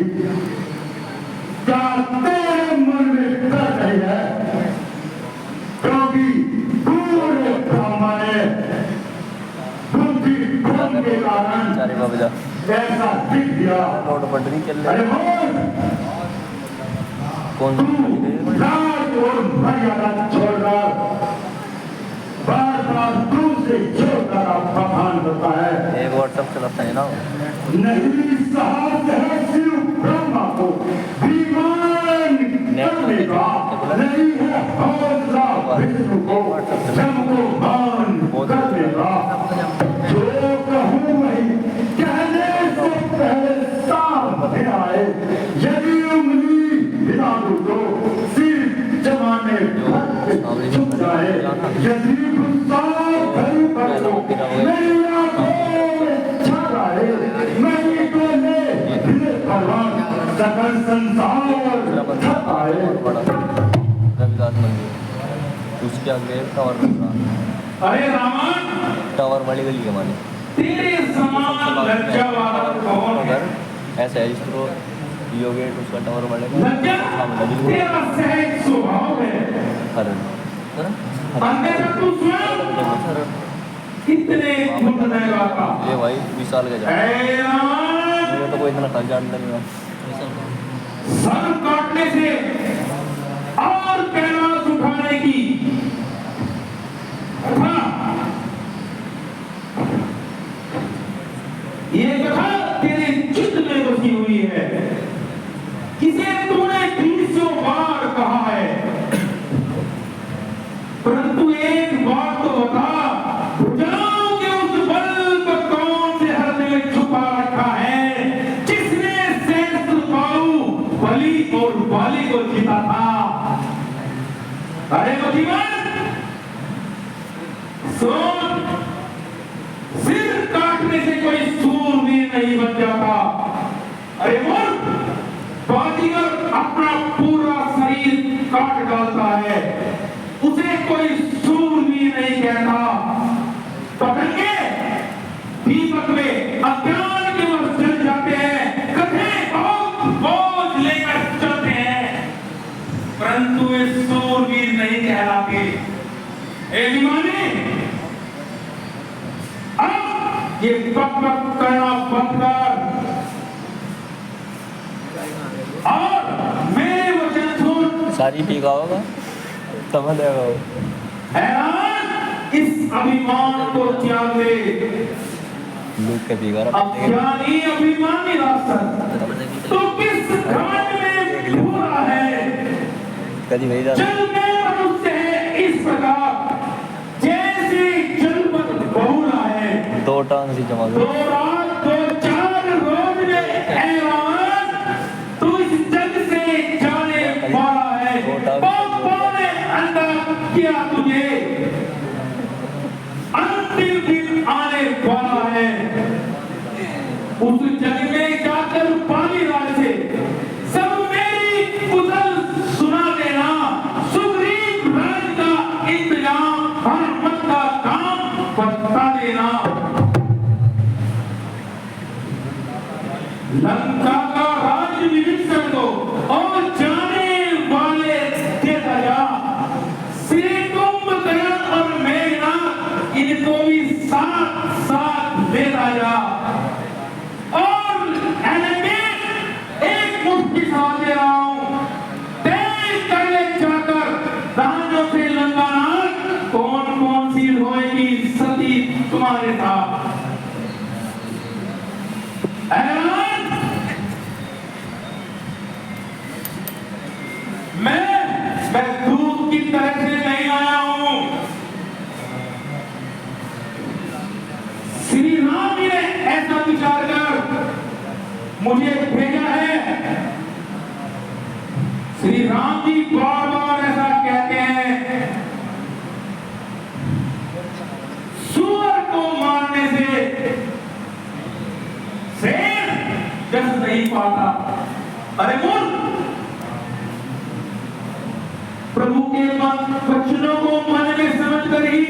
क्या तेरे मन में डर नहीं है? क्योंकि पूरे ब्रह्मा ने बुद्धि भ्रम के कारण ऐसा दिख दिया। नोट पढ़ रही चल अरे बोल, कौन तू राज और मर्यादा छोड़कर बार बार दूसरे छोड़कर बखान करता है। एक व्हाट्सएप चलाता है ना नहीं साहब है सिर्फ ब्रह्मा को विमान करने का, नहीं है हौसला विष्णु को जम को मान करने का। जो कहूँ वही कहने से पहले सामने आए, यदि उंगली हिला दूँ तो सिर जमाने भर झुक जाए। यदि गुस्सा भरी पर मेरी आंखों में छा जाए, मैं तो ले हिले भगवान सकल संसार थक आए। रविदास मंदिर उसके आगे टावर बन रहा। अरे रावण, टावर वाली गली है हमारी। तेरे समान लज्जा वाला कौन है? अगर ऐसा है जिसको यो गेट उसका टावर वाले लज्जा तेरा सहज स्वभाव है। अंधेरा तू स्वयं कितने घुटने लगा। ये भाई 20 साल का जा ऐ रावण, मुझे तो कोई इतना खास जानता नहीं है। सर काटने से और कैलाश उठाने की ये कथा तेरे चित्त में बसी हुई है, इसे तूने 20 बार कहा है, परंतु एक बात तो बता, भुजाओं के उस बल को कौन से हृदय में छुपा रखा है जिसने सहस्त्र बाहु बलि और बाली को जीता था। अरे बुद्धिमान सुन, सिर काटने से कोई सूरवीर नहीं बन जाता। अरे मूर्ख, बाजीगर अपना पूरा शरीर काट डालता है, उसे कोई सूरवीर नहीं कहता। पतंगे दीपक में अज्ञान के वश जल जाते हैं, कथें बहुत बोझ लेकर चलते हैं, परंतु वे सूरवीर नहीं कहलाते। ए दीवाने, अब ये बक बक करना बंद कर और मेरे वचन सुन। सारी पीगा होगा, समझ आएगा वो। हैरान, इस अभिमान को त्याग दे। लूट के पीगा रहा। अब ज्ञानी अभिमानी रास्ता तो किस घाट में भूला है। कभी वही जाता। जल में मनुष्य है इस प्रकार, जैसे जल पर बहुला है। 2 टन सी जमा दो रात 2-4 रोज में हैरान, तू इस जग से जाने वाला है। पापों ने अंधा किया तुझे, अंतिम दिन आने वाला है। उस जग में जाकर पानी राज से सब मेरी उदल सुना देना। सुग्रीव राज का इंतजाम, हनुमत का काम बता देना। लंका का राज विविध कर दो और जाने वाले देता जा। श्री कुंभकर्ण और मेघनाथ इनको भी साथ साथ देता जा। और एक मुफ्त सवाल दे रहा हूं, तय कर ले जाकर दानों से लंकानाथ कौन कौन सी होएगी सती तुम्हारे साथ। मैं दूध की तरह से नहीं आया हूं। श्री राम ने ऐसा विचार कर मुझे भेजा है। श्री राम जी बार बार ऐसा कहते हैं, सूअर को मारने से शेर जस नहीं पाता। अरे मूर्ख, प्रभु के वचनों को मन में समझ कर ही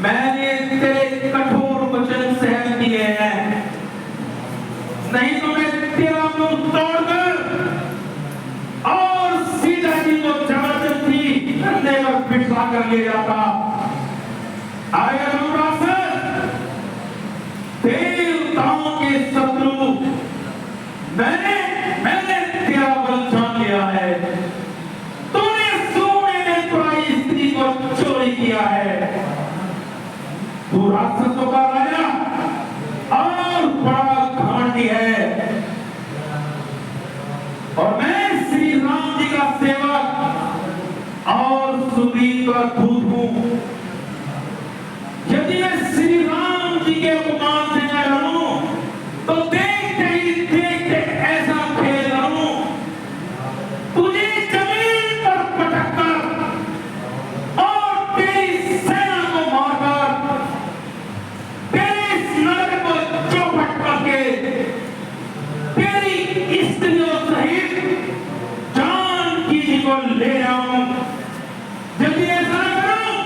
मैंने तेरे कठोर वचन सहन किए हैं, नहीं तो मैं तेरा मुंह तोड़कर और सीता जी को जबरदस्ती कंधे पर बिठा कर ले जाता। अरे राक्षस, देवताओं के शत्रु, मैंने तेरा बल जान लिया है। तूने सोने में पराई स्त्री को चोरी किया है। तू राक्षसों का राजा और बड़ा घमंडी है, और मैं श्री राम जी का सेवक और सुग्रीव का दूत हूं। यदि मैं श्री राम जी के उपमान से न लड़ूं तो देखते ही देखते ऐसा खेल करूं, तुझे जमीन पर पटककर और तेरी सेना को मारकर तेरे नगर को चौपट करके तेरी स्त्रियों सहित जानकी जी को ले आऊं। यदि ऐसा न करूं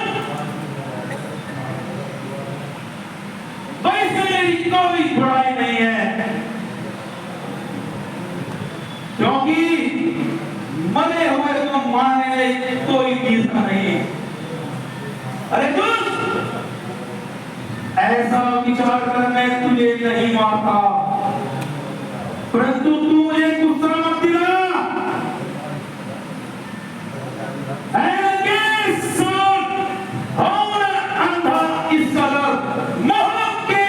तो इसमें मेरी कोई बुराई नहीं है, क्योंकि मरे हुए को मारने में कोई चीज नहीं। अरे दुष्ट, ऐसा विचार कर मैं तुझे नहीं मारता, परंतु तू मुझे गुस्सा मत दिला। अंधा इस कदर मोह के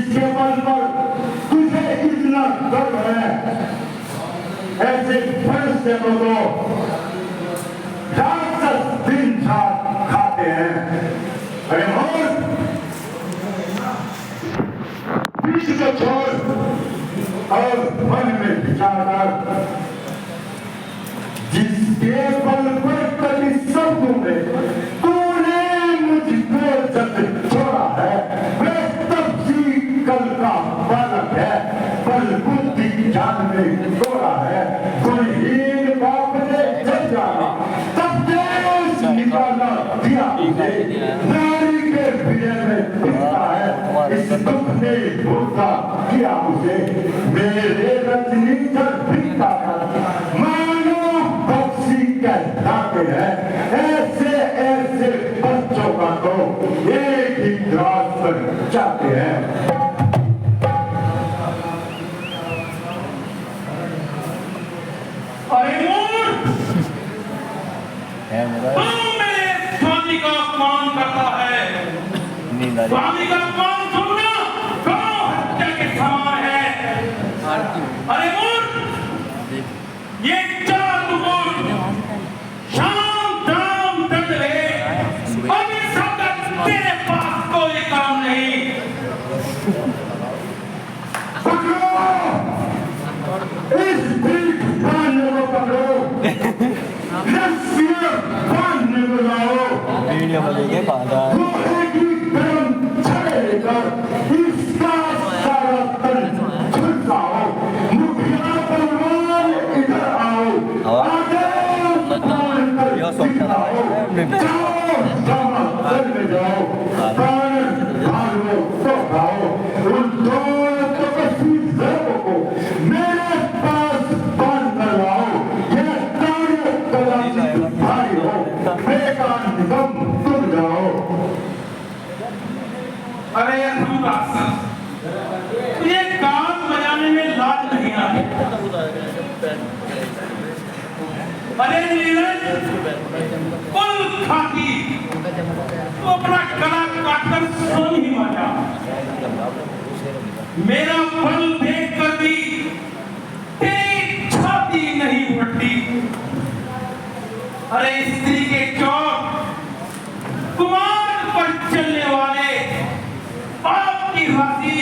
जिसके बल पर तुझे इतना गर्व है, ऐसे फर्ज से लोगों राक्षस दिन रात खाते हैं। अरे मोर, बीच को छोड़ और मन में विचार कर, जिसके बल पर कभी शब्दों में तूने मुझको जब छोड़ा है, वह तब सी कल का बालक है, बल बुद्धि ज्ञान में तोड़ा है। गुणहीन बाप ने जब जाना तब देश निकाला दिया उसे, नारी के हृदय में दिखता है इस दुख ने भूखा किया उसे। मेरे रजनी जब दिखता है मानो बख्शी कहलाते हैं, ऐसे ऐसे बच्चों का तो एक ही रात पर जाते हैं। अरे मूर्ख, तू मेरे स्वामी का अपमान करता है। नींद आ रही स्वामी का अपमान सुनना गौ हत्या के समान है। अरे मूर्ख, ये चार मुकुट शाम दाम दंड ले, और ये सब का तेरे पास कोई काम नहीं। इस भीख बांधने को पकड़ो, रस्सियां बांधने को लाओ, वीडियो में देखे पादा लोहे की गर्म छड़े लेकर इसका सारा तन झुलसाओ। मुखिया परवान इधर आओ, आदेश मानकर दिखाओ, जाओ समाधि में जाओ, प्राण भालो तो खाओ। उन दोनों तपस्वी लोगों को मेरे पास बांध कर लाओ। यह कार्य कदाचित भारी हो, बेकार निगम तुम जाओ। अरे हम राक्षस, तुझे गान बजाने में लाज नहीं आती? अरे नीरज, कुल खाती, तू अपना गला काटकर सो नहीं मारा। मेरा बल देख कर भी तेरी छाती नहीं फटती। अरे स्त्री के चौक कुमार पर चलने वाले पाप की राशि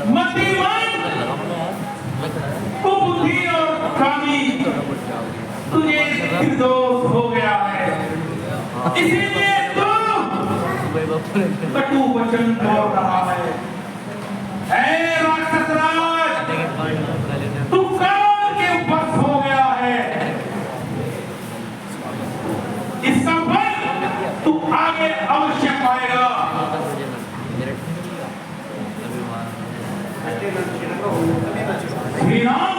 मतिमान कुबुद्धि और कामी तुझे निर्दोष हो गया है। इसीलिए तू कटु वचन बोल रहा है। ऐ राक्षस राज, तू काल के बस हो गया है। इसका फल तू आगे अवश्य पाएगा। श्री राम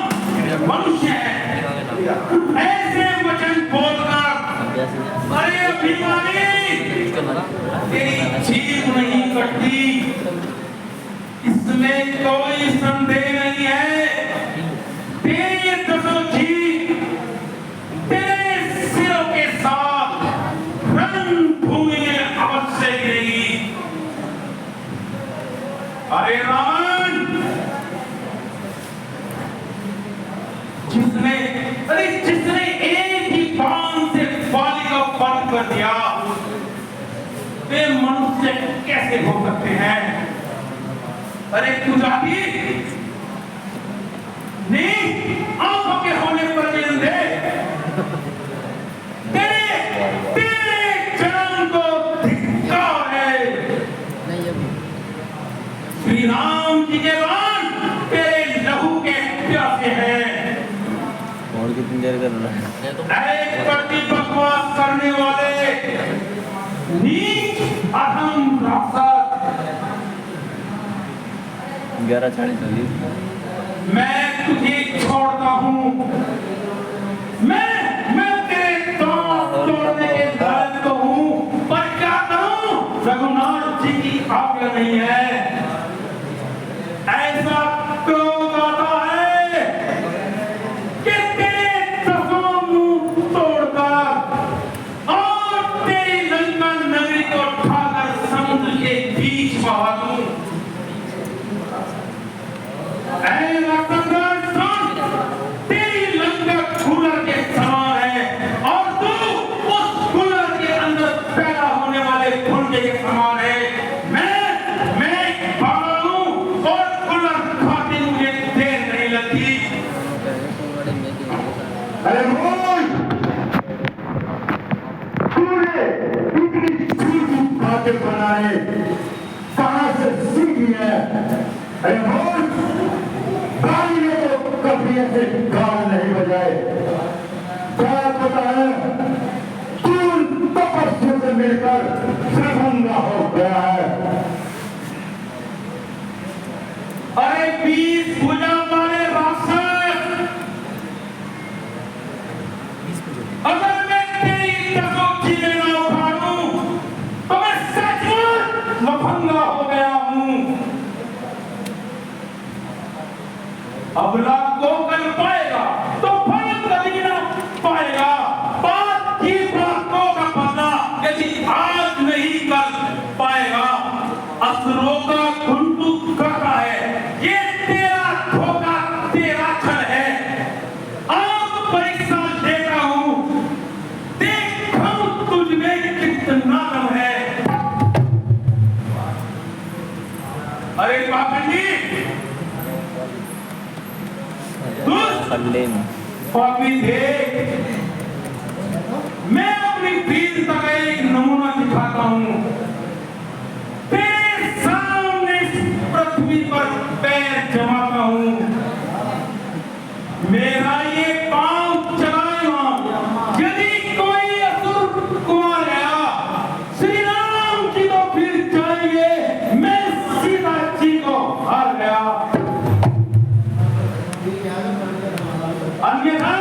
मनुष्य है, ऐसे वचन बोलकर अरे अभिमानी तेरी जीभ नहीं कटती, इसमें कोई संदेह नहीं है। तेरी दसों जीभ तेरे सिरों के साथ रणभूमि में अवश्य गिरेगी। अरे रावण, जिसने एक ही बाण से बाली को बंद कर दिया, वे मनुष्य कैसे हो सकते हैं? अरे कुजाती, नहीं आंखों के होने पर जन्म दे, तेरे जन्म को धिक्कार है। श्री राम जी के बाण तेरे लहू के प्यासे हैं। और कितनी देर कर रहा है? प्रति बकवास करने वाले नीच अहम राक्षस, 11:40 मैं तुझे छोड़ता हूँ। मैं तेरे दांत तोड़ने के लायक तो हूँ, पर क्या करूँ, रघुनाथ जी की आज्ञा नहीं है। ऐसा क्रोध आता है कि तेरे दसों मुंह तोड़कर और तेरी लंका नगरी को उठाकर समुद्र के बीच बहा दूं। ऐसे गान नहीं बजाए। क्या पता है तू तपस्या से मिलकर दरभंगा हो गया है। अरे 20 भुजा वाले राक्षस, अगर मैं तेरी तपोक्षी में ना उठाऊं तो मैं सचमुच लफंगा हो गया हूं। अबला को कर पाएगा तो फल कभी ना पाएगा। बात की बातों का पता यदि आज नहीं कर पाएगा। असुरों का घुंटू कहता है ये तेरा धोखा, तेरा छल है। अब परीक्षा देता हूं, देखूं तुझ में कितना दम है। अरे पापी पापी देख, मैं अपनी वीरता का एक नमूना दिखाता हूं। तेरे सामने इस पृथ्वी पर पैर जमाता हूं। मेरा ये पांव चलाएगा, यदि कोई असुर कुमार गया, श्री राम जी तो फिर जाएंगे, मैं सीता जी को हार गया। अन्यथा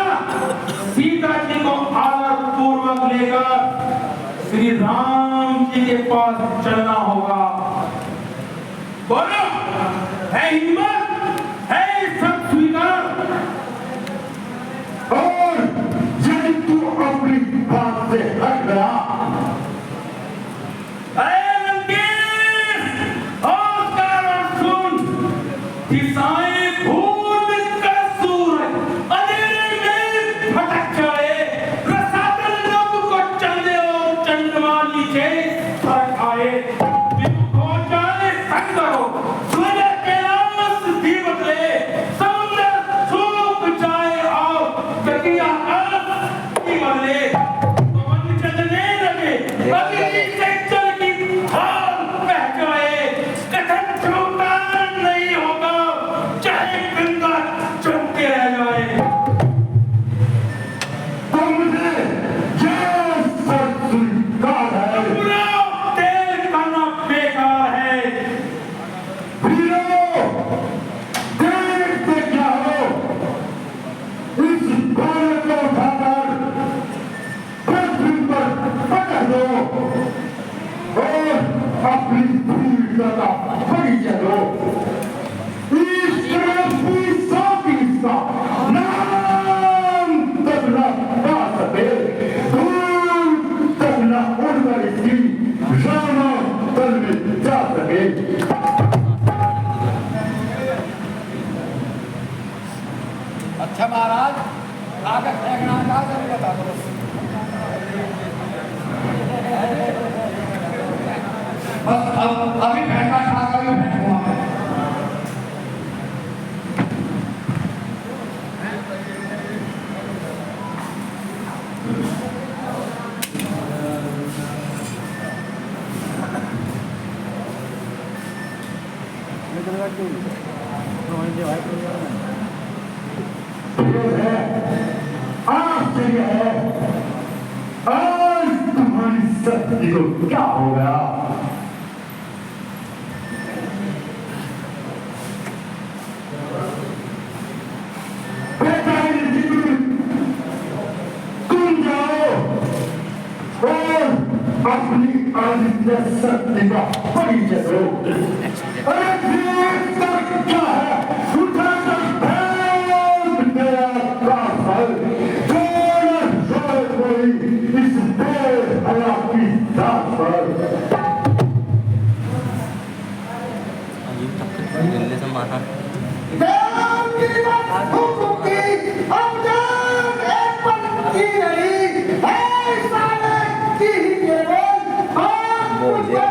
सीता जी को आदर पूर्वक लेकर श्री राम जी के पास चलना होगा। बोलो, है हिम्मत, है सब स्वीकार? और यदि तू अपनी बात से हट गया, अरे लंकेश, होकर सुन, दिशाएं भूल कर सूरज अंधेरे में भटक जाए, रसातल लब को चंदे और चंद्रमा नीचे सरक आए, विमुख हो जाए संगरो, सूर्य कैलाश भी बदले, समुद्र सूख जाए और गति आकाश भी बदले, पवन चलने लगे, अग्नि से जल की हाल बह जाए, कथन छूटा नहीं होगा, चाहे गंगा चमके रह जाए। तो मुझे यह सब स्वीकार है। पूरा तेल खाना बेकार है। वीरों, देखते क्या हो, इस घोड़े को उठाकर पृथ्वी पर पटक दो और अपनी वीरता का परिचय दो। इसका नाम तक न पा सके, दूर तक न उड़कर इसकी रामा तल में जा सके। अच्छा महाराज, आगे फेंकना का जरूर बता दो। बस अब अभी फेंका था, कभी फेंकूंगा मैं। आश्चर्य है, आज तुम्हारी शक्ति को क्या हो गया? तुम जाओ और अपनी आदित्य शक्ति का परिचय दो। अरे क्या है, उठा कर फेंक तेरा काफल, छोड़ कोई इस बेहया की दात पर। जल्दी से मारा।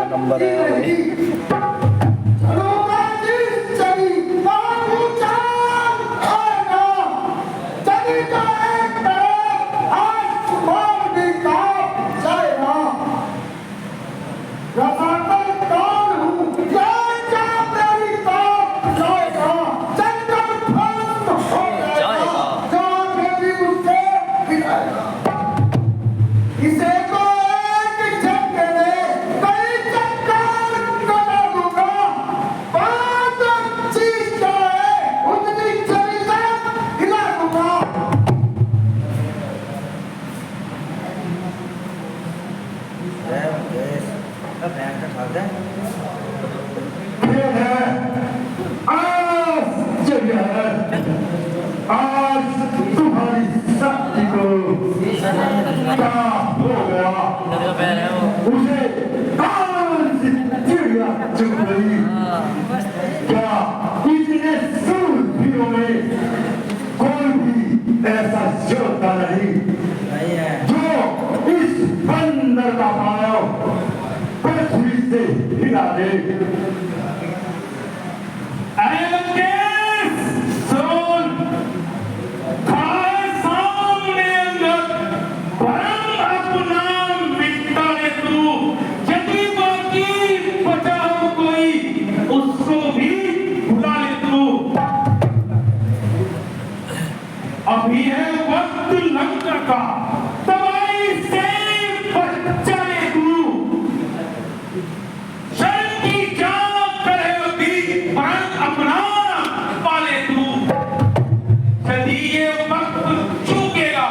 नंबर है दुनिया में कोई भी ऐसा योद्धा नहीं जो इस बंदर का पाँव पृथ्वी से हिला दे। अभी है वक्त लंका का, तबाही से बचा ले तू। शर्म की जान करे अभी प्राण अपना पाले तू। यदि ये वक्त चूकेगा,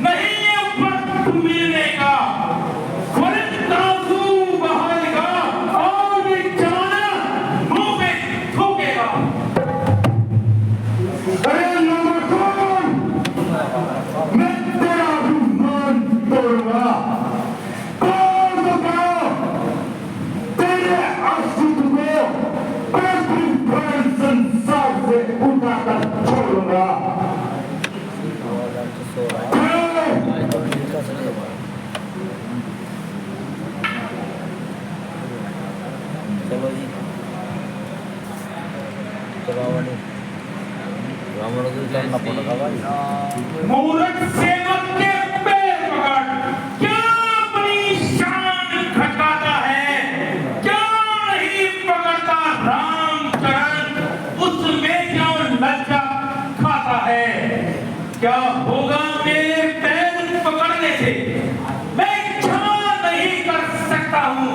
नहीं ये वक्त मिलने का, खुद आंसू बहाएगा और ये जाना मुंह में थूकेगा। मैं तेरा गुमान तोड़ूंगा, तेरे अस्तित्व को पृथ्वी पर संसार से उठाकर छोड़ूंगा। चलो जी, रावण को करना पड़ेगा भाई। मूर्ख सेवक के पैर पकड़, क्या अपनी शान घटाता है, क्या नहीं पकड़ता रामचरण, उसमें क्या लज्जा खाता है। क्या होगा मेरे पैर पकड़ने से, मैं क्षमा नहीं कर सकता हूँ।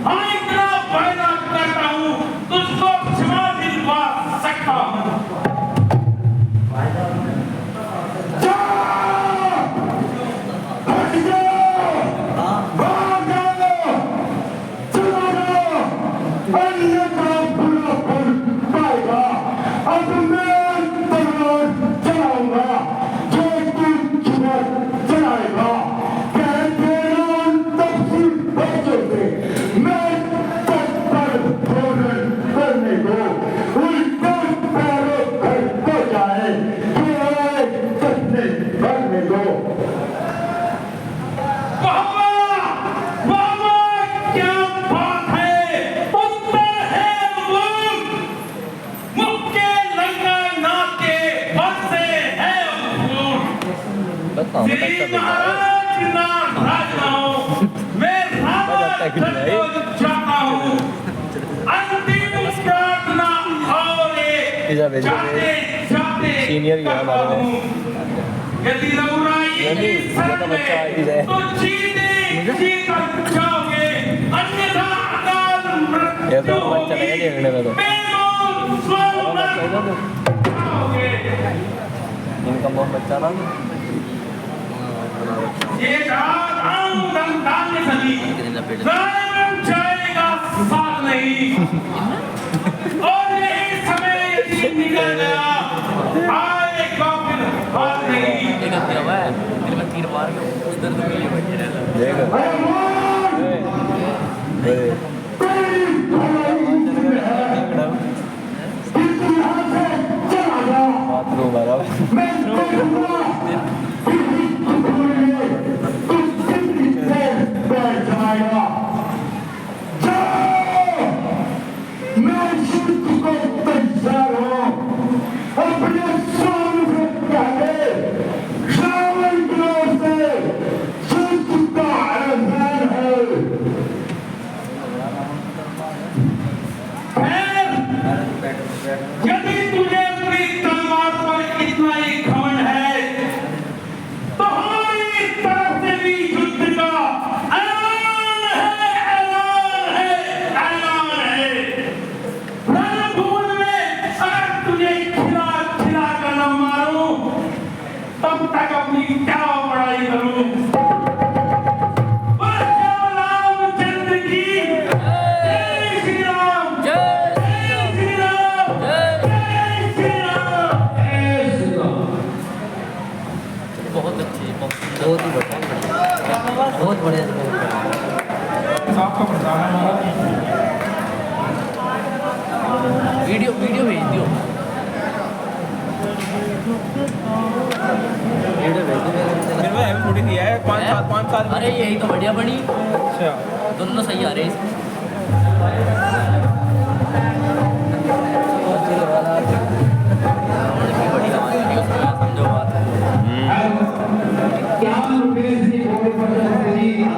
हाँ, इतना वायदा करता हूँ, तुझको क्षमा दिलवा सकता हूँ। सीनियर ही है हमारे में। यदि यदि छोटा बच्चा आई है तो जीत जाओगे, अन्यथा अकाल ये मृत्यु तो बच्चा लगा देखने में तो इनका बहुत बच्चा ना ये दान में सभी जाएगा साथ नहीं। और यही समय यदि निकल गया, आएगा फिर हाथ नहीं। तीन बार उस दर्द में ये बैठे रहना। देखो बाथरूम आ रहा यदि तुझे अपनी तलवार पर इतना ही घमंड है, तो हमारी तरफ से भी युद्ध का ऐलान है। रणभूमि में अगर तुझे खिला कर न मारूं, तब तक अपनी क्या पढ़ाई करूं। रामचंद्र की जय श्री राम, बहुत अच्छी बहुत ही बढ़िया बहुत बढ़िया आपका प्रधान वीडियो भेज दियो। अरे यही तो बढ़िया बनी अच्छा दोनों सही आ रहे हैं